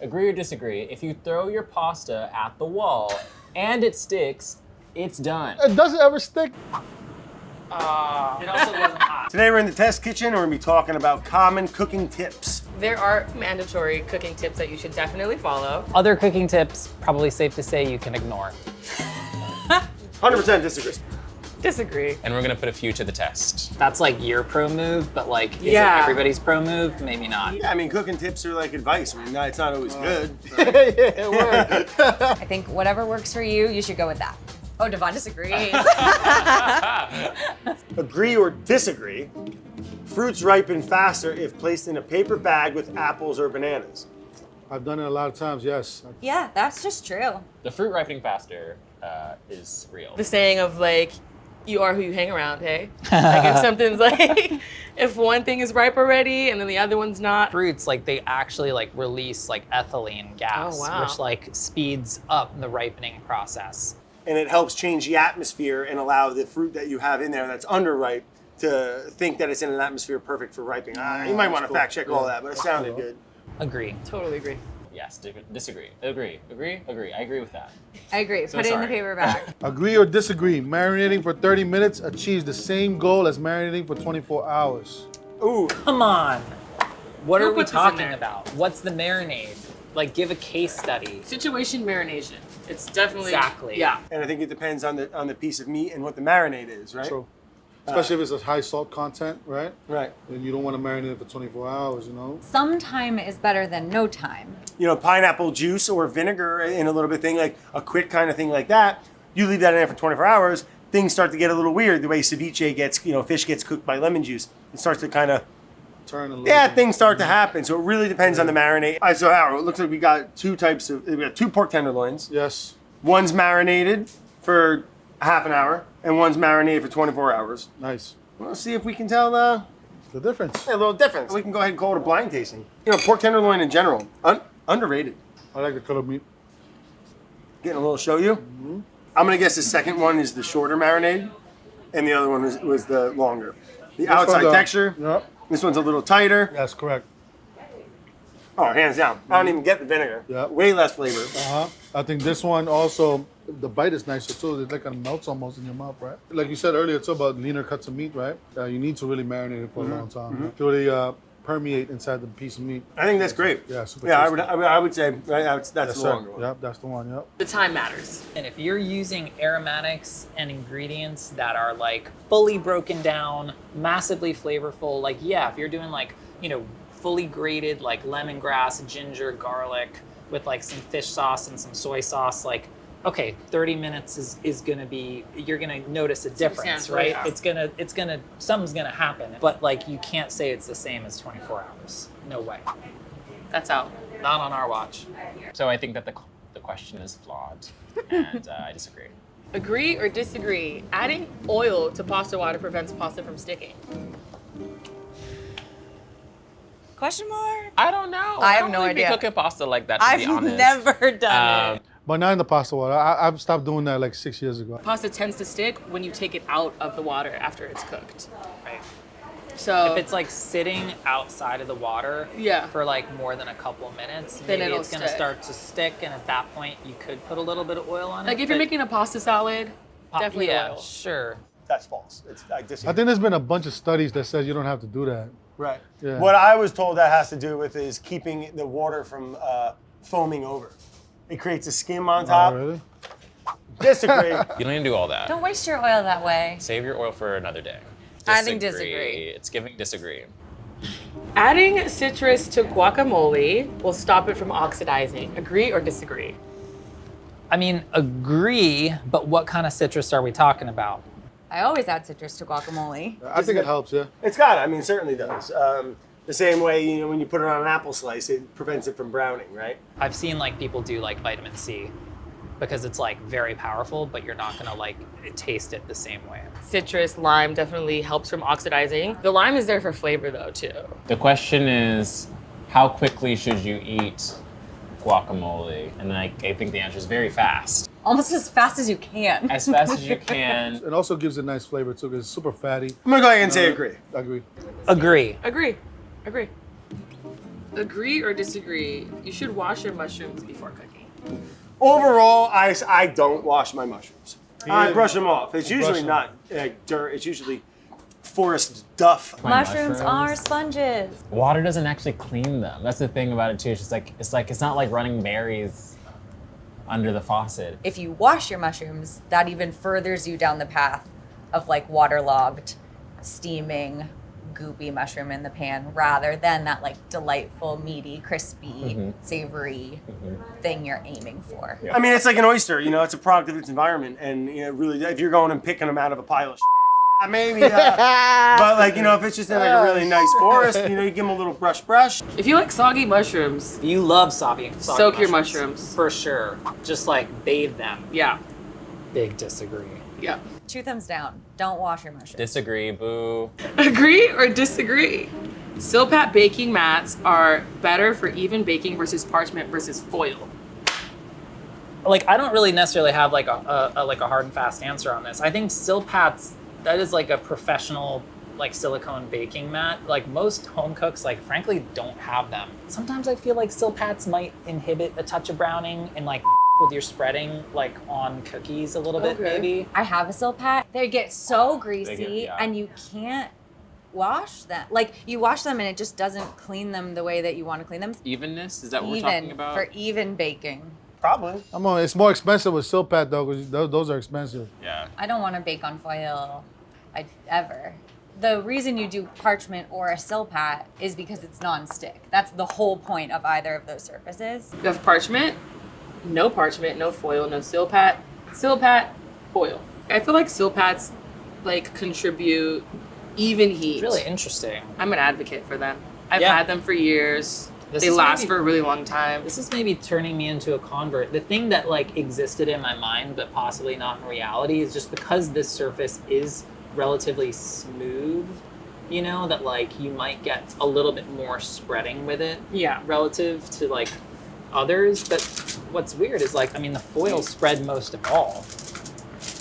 Agree or disagree? If you throw your pasta at the wall and it sticks, it's done. It doesn't ever stick. It also wasn't hot. Today we're in the test kitchen and we're gonna be talking about common cooking tips. There are mandatory cooking tips that you should definitely follow. Other cooking tips, probably safe to say you can ignore. 100% disagree. Disagree. And we're gonna put a few to the test. That's like your pro move, but like, is Yeah. it everybody's pro move? Maybe not. Yeah, I mean, cooking tips are like advice. I mean, it's not always good. I think whatever works for you, you should go with that. Oh, DeVonn disagrees. Agree or disagree? Fruits ripen faster if placed in a paper bag with apples or bananas. I've done it a lot of times, yes. Yeah, that's just true. The fruit ripening faster is real. The saying of like, you are who you hang around, hey? Like if something's like, if one thing is ripe already and then the other one's not. Fruits, like they actually like release like ethylene gas, Oh, wow. which like speeds up the ripening process. And it helps change the atmosphere and allow the fruit that you have in there that's underripe to think that it's in an atmosphere perfect for ripening. You might want to fact check all that, but it sounded good. Agree. Totally agree. Yes, disagree. Agree. I agree with that. I agree. So Put it in the sorry. paper bag. Agree or disagree? Marinating for 30 minutes achieves the same goal as marinating for 24 hours. Ooh, Come on. What Who are we puts this in talking there? about? What's the marinade? Like, give a case study. Situation marination. It's definitely. Exactly. Yeah. and I think it depends on the piece of meat and what the marinade is, right? True. Especially if it's a high salt content, right? Right. And you don't want to marinate it for 24 hours, you know? Some time is better than no time. You know, pineapple juice or vinegar in a little bit thing, like a quick kind of thing like that. You leave that in there for 24 hours, things start to get a little weird. The way ceviche gets, fish gets cooked by lemon juice. It starts to kind of, Turn a little bit. things start to happen. So it really depends on the marinade. All right, so Howard, it looks like we got we got 2 pork tenderloins. Yes. One's marinated for half an hour, and one's marinated for 24 hours. Nice. We'll see if we can tell The difference. a little difference. We can go ahead and call it a blind tasting. Pork tenderloin in general, underrated. I like the cut of meat. Getting a little show you. I'm gonna guess the second one is the shorter marinade, and the other one was the longer. The outside one's, texture. Yep. This one's a little tighter. That's correct. Oh, hands down. I don't even get the vinegar. Yeah. Way less flavor. Uh-huh. I think this one also, the bite is nicer too. It like kind of melts almost in your mouth, right? Like you said earlier, it's about leaner cuts of meat, right? You need to really marinate it for a long time. Right? To really permeate inside the piece of meat. I think that's great. Yeah, super Yeah, tasty. I would say right, that's Yes, the sir. longer one. Yep, that's the one, yep. The time matters. And if you're using aromatics and ingredients that are like fully broken down, massively flavorful, like if you're doing like, fully grated like lemongrass, ginger, garlic with like some fish sauce and some soy sauce, like, okay, 30 minutes is gonna be, you're gonna notice a difference, Substantial, right? yeah. It's gonna, something's gonna happen. But like, you can't say it's the same as 24 hours. No way. That's out. Not on our watch. So I think that the question is flawed, and I disagree. Agree or disagree? Adding oil to pasta water prevents pasta from sticking. Question mark? I don't know. I have don't no really idea. Be cooking pasta like that. To be I've honest. never done it. But not in the pasta water. I've stopped doing that like 6 years ago. Pasta tends to stick when you take it out of the water after it's cooked. Right. So If it's like sitting outside of the water Yeah. for like more than a couple of minutes, Then maybe it'll it's gonna stick. start to stick, and at that point you could put a little bit of oil on it. like if you're but making a pasta salad, definitely yeah, oil. sure. That's false. I disagree. I think there's been a bunch of studies that says you don't have to do that. Right. Yeah. What I was told that has to do with is keeping the water from foaming over. It creates a skim on top. Oh, really? Disagree. You don't need to do all that. Don't waste your oil that way. Save your oil for another day. I think disagree. It's giving disagree. Adding citrus to guacamole will stop it from oxidizing. Agree or disagree? I mean, agree, but what kind of citrus are we talking about? I always add citrus to guacamole. I think it helps, yeah. It's got it. I mean, it certainly does. The same way, when you put it on an apple slice, it prevents it from browning, right? I've seen like people do like vitamin C because it's like very powerful, but you're not gonna like taste it the same way. Citrus, lime definitely helps from oxidizing. The lime is there for flavor though too. The question is, how quickly should you eat guacamole? And I think the answer is very fast. Almost as fast as you can. As fast as you can. It also gives a nice flavor too, because it's super fatty. I'm gonna go ahead and say agree. I agree. Agree. Agree. Agree. Agree or disagree? You should wash your mushrooms before cooking. Overall, I don't wash my mushrooms. I brush them off. It's usually brush not dirt. It's usually forest duff. Mushrooms are sponges. Water doesn't actually clean them. That's the thing about it too. It's not like running berries under the faucet. If you wash your mushrooms, that even furthers you down the path of like waterlogged, steaming, goopy mushroom in the pan rather than that like delightful, meaty, crispy, savory thing you're aiming for. Yeah. I mean, it's like an oyster. You know, it's a product of its environment, and you know, really, if you're going and picking them out of a pile of maybe, but like, you know, if it's just in like a really nice forest, you know, you give them a little brush. If you like soggy mushrooms, You love soggy soak your mushrooms. For sure. Just like bathe them. Yeah. Big disagree. Yeah. 2 thumbs down. Don't wash your mushrooms. Disagree, boo. Agree or disagree? Silpat baking mats are better for even baking versus parchment versus foil. Like, I don't really necessarily have like a hard and fast answer on this. I think Silpats, that is like a professional like silicone baking mat. Like most home cooks, like frankly, don't have them. Sometimes I feel like Silpats might inhibit a touch of browning and like with your spreading like on cookies a little bit Okay. maybe. I have a Silpat. They get so greasy yeah. and you can't wash them. Like you wash them and it just doesn't clean them the way that you want to clean them. Evenness? Is that what we're talking Even about? for even baking. Probably. It's more expensive with Silpat though, because those are expensive. Yeah. I don't want to bake on foil ever. The reason you do parchment or a Silpat is because it's non-stick. That's the whole point of either of those surfaces. You have parchment, no foil, no silpat. Silpat, foil. I feel like silpats like contribute even heat. It's really interesting. I'm an advocate for them. I've Yeah. had them for years. This They is last maybe- for a really long time. This is maybe turning me into a convert. The thing that like existed in my mind, but possibly not in reality, is just because this surface is relatively smooth, you know, that like you might get a little bit more spreading with it Yeah. relative to like others. But what's weird is like, I mean, the foil spread most of all.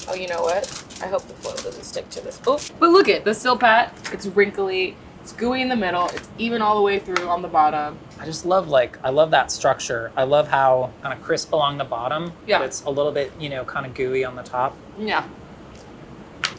Oh, you know what? I hope the foil doesn't stick to this. Oh, but look at the silpat. It's wrinkly. It's gooey in the middle. It's even all the way through on the bottom. I just love I love that structure. I love how kind of crisp along the bottom, Yeah. but it's a little bit, you know, kind of gooey on the top. Yeah.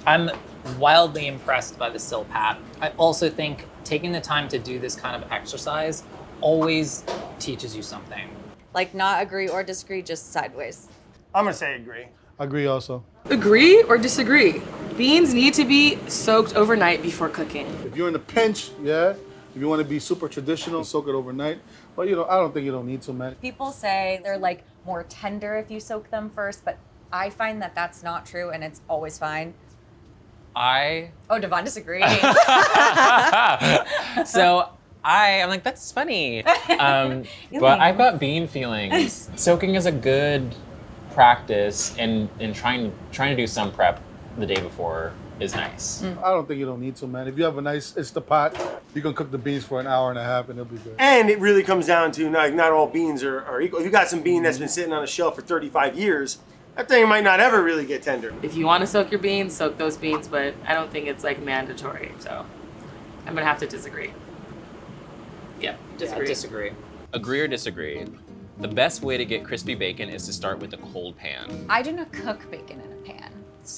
I'm wildly impressed by the Silpat. I also think taking the time to do this kind of exercise always teaches you something. Like not agree or disagree, just sideways. I'm gonna say agree. Agree also. Agree or disagree? Beans need to be soaked overnight before cooking. If you're in a pinch, yeah. If you want to be super traditional, soak it overnight. But I don't think you don't need to, man. People say they're like more tender if you soak them first, but I find that that's not true and it's always fine. Oh, DeVonn disagrees. So I'm like, that's funny. But I've got bean feelings. Soaking is a good practice, and trying to do some prep the day before is nice. I don't think you don't need to, man. If you have a nice Instapot, you can cook the beans for an hour and a half and it'll be good. And it really comes down to not all beans are equal. If you got some bean that's been sitting on a shelf for 35 years, that thing might not ever really get tender. If you want to soak your beans, soak those beans, but I don't think it's like mandatory. So I'm gonna have to disagree. Yeah, disagree. I disagree. Agree or disagree? The best way to get crispy bacon is to start with a cold pan. I do not cook bacon in a pan.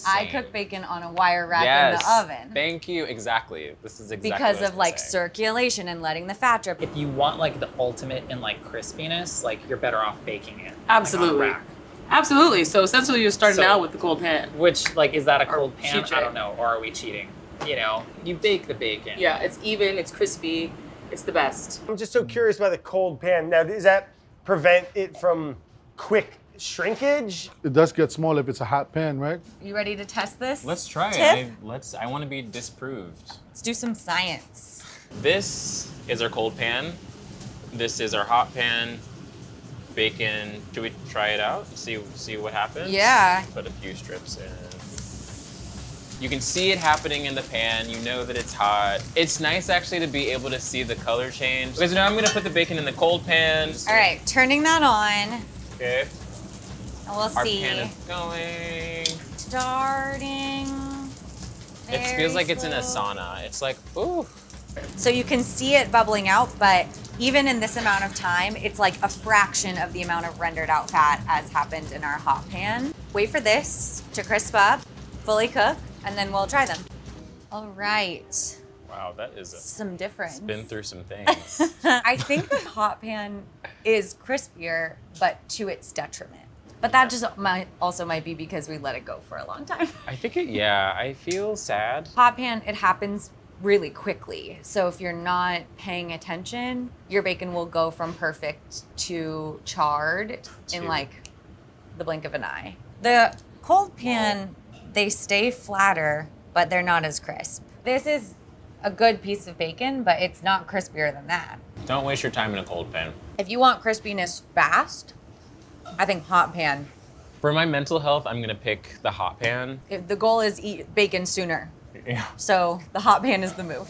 I Same. cook bacon on a wire rack in the oven. Thank you. Exactly. This is exactly Because what I was of like gonna say. circulation and letting the fat drip. If you want like the ultimate in like crispiness, like you're better off baking it. Absolutely. Like, on a rack. Absolutely. So essentially, you're starting So- out with the cold pan. Which like is that a Or cold pan? cheat I tray. don't know. Or are we cheating? You know, you bake the bacon. Yeah, it's even. It's crispy. It's the best. I'm just so curious about the cold pan. Now, does that prevent it from quick shrinkage? It does get small if it's a hot pan, right? You ready to test this? Let's try Tiff? it. I want to be disproved. Let's do some science. This is our cold pan. This is our hot pan. Bacon. Should we try it out? See what happens? Yeah. Put a few strips in. You can see it happening in the pan. You know that it's hot. It's nice actually to be able to see the color change. Because now I'm gonna put the bacon in the cold pan. All right, turning that on. Okay. And we'll Our see. pan is going. Starting. It feels like it's in a slow. sauna. It's like, ooh. So you can see it bubbling out, but even in this amount of time, it's like a fraction of the amount of rendered out fat as happened in our hot pan. Wait for this to crisp up, fully cook, and then we'll try them. All right. Wow, that is Some difference. been through some things. I think the hot pan is crispier, but to its detriment. But that just might be because we let it go for a long time. I think I feel sad. Hot pan, it happens really quickly. So if you're not paying attention, your bacon will go from perfect to charred in like the blink of an eye. The cold pan, they stay flatter, but they're not as crisp. This is a good piece of bacon, but it's not crispier than that. Don't waste your time in a cold pan. If you want crispiness fast, I think hot pan. For my mental health, I'm gonna pick the hot pan. The goal is eat bacon sooner. Yeah. So the hot pan is the move.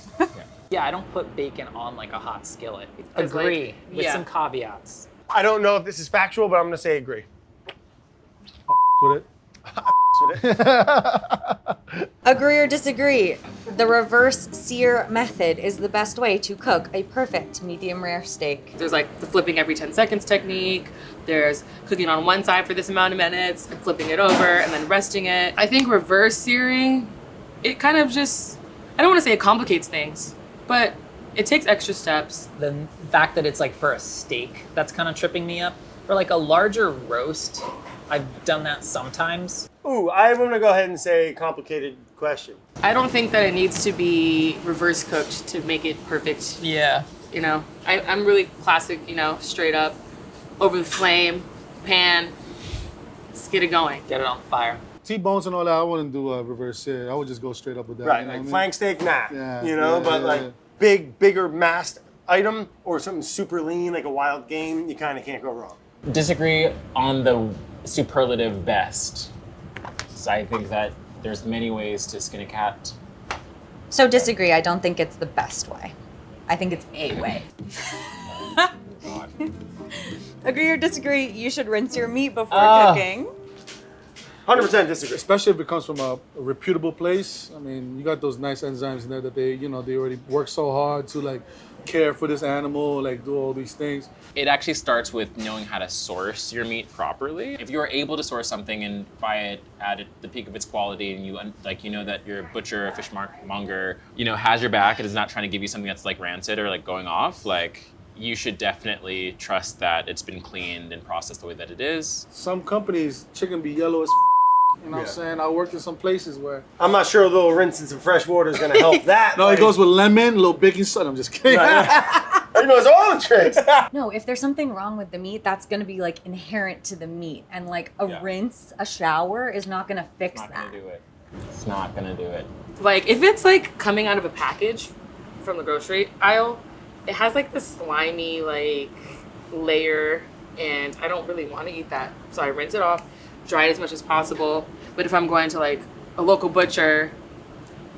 Yeah, I don't put bacon on like a hot skillet. It's like- Agree with yeah. some caveats. I don't know if this is factual, but I'm gonna say agree. With it. With it. Agree or disagree? The reverse sear method is the best way to cook a perfect medium rare steak. There's like the flipping every 10 seconds technique. There's cooking on one side for this amount of minutes and flipping it over and then resting it. I think reverse searing, it kind of just, I don't want to say it complicates things, but it takes extra steps. The fact that it's like for a steak, that's kind of tripping me up. For like a larger roast, I've done that sometimes. Ooh, I'm gonna go ahead and say complicated question. I don't think that it needs to be reverse cooked to make it perfect. Yeah. You know, I'm really classic, you know, straight up, over the flame, pan, let's get it going. Get it on fire. T-bones and all that, I wouldn't do a reverse sear. I would just go straight up with that. Right, you know like what I mean? flank steak, nah. Yeah, You know, yeah, but yeah, like yeah. bigger massed item or something super lean like a wild game, you kind of can't go wrong. Disagree on the superlative best. So I think that there's many ways to skin a cat. So disagree, I don't think it's the best way. I think it's a way. Agree or disagree, you should rinse your meat before cooking. 100% disagree. Especially if it comes from a reputable place. I mean, you got those nice enzymes in there that they already work so hard to like care for this animal, like do all these things. It actually starts with knowing how to source your meat properly. If you're able to source something and buy it at the peak of its quality, and you know that your butcher or fishmonger, has your back and is not trying to give you something that's like rancid or like going off, like you should definitely trust that it's been cleaned and processed the way that it is. Some companies, chicken be yellow as you know what I'm saying? I worked in some places where I'm not sure a little rinse in some fresh water is gonna help that. no, it goes with lemon, a little baking soda. I'm just kidding. He knows all the tricks. No, if there's something wrong with the meat, that's gonna be like inherent to the meat. And like a rinse, a shower is not gonna fix It's not that. gonna do it. It's not gonna do it. Like if it's like coming out of a package from the grocery aisle, it has like this slimy like layer and I don't really want to eat that. So I rinse it off, dry it as much as possible. But if I'm going to like a local butcher,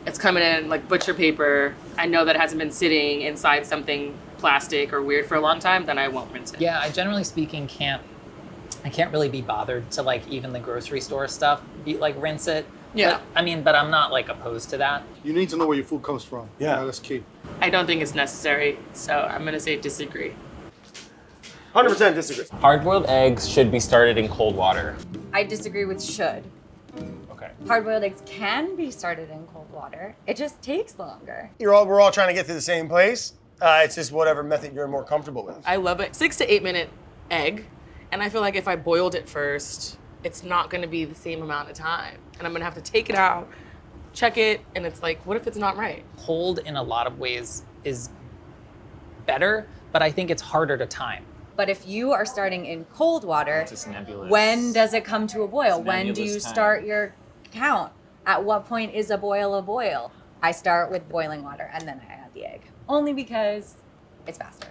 it's coming in like butcher paper. I know that it hasn't been sitting inside something plastic or weird for a long time, then I won't rinse it. Yeah, I generally speaking I can't really be bothered to like even the grocery store stuff, rinse it. Yeah. But I'm not like opposed to that. You need to know where your food comes from. Yeah. That's key. I don't think it's necessary, so I'm gonna say disagree. 100% disagree. Hard-boiled eggs should be started in cold water. I disagree with should. Okay. Hard-boiled eggs can be started in cold water. It just takes longer. We're all trying to get to the same place. It's just whatever method you're more comfortable with. I love it. 6 to 8 minute egg, and I feel like if I boiled it first, it's not gonna be the same amount of time. And I'm gonna have to take it out, check it, and it's like, what if it's not right? Cold in a lot of ways is better, but I think it's harder to time. But if you are starting in cold water, It's just nebulous. when does it come to a boil? It's When do nebulous you time. start your count? At what point is a boil a boil? I start with boiling water and then I add the egg. Only because it's faster.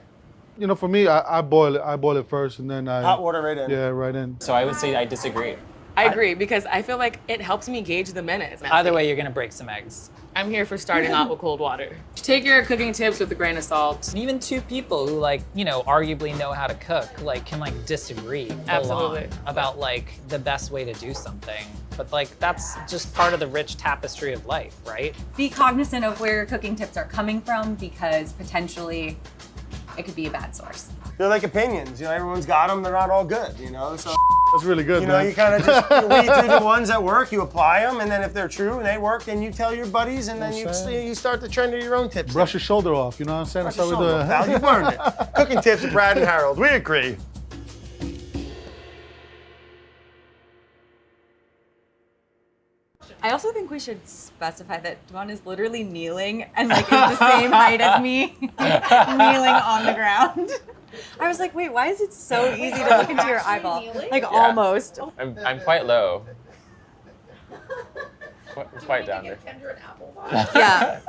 For me, I boil it. I boil it first, and then I Hot water right in. Yeah, right in. So I would say I disagree. I agree, because I feel like it helps me gauge the minutes. Either way, you're gonna break some eggs. I'm here for starting out with cold water. Take your cooking tips with a grain of salt. And even two people who arguably know how to cook, can disagree full Absolutely. on about the best way to do something. but like that's just part of the rich tapestry of life, right? Be cognizant of where your cooking tips are coming from because potentially it could be a bad source. They're like opinions, everyone's got them, they're not all good, so That's really good, man. you kind of just weed through the ones that work, you apply them, and then if they're true and they work, then you tell your buddies, and then you start the trend of your own tips. Brush your shoulder off, you know what I'm saying? That's how we do it. Pal, you've learned it. Cooking tips with Brad and Harold, we agree. I also think we should specify that DeVonn is literally kneeling and like is the same height as me, kneeling on the ground. I was like, wait, why is it so easy to look into your eyeball? Like almost. I'm quite low. Quite down there. Kendra an apple. Yeah.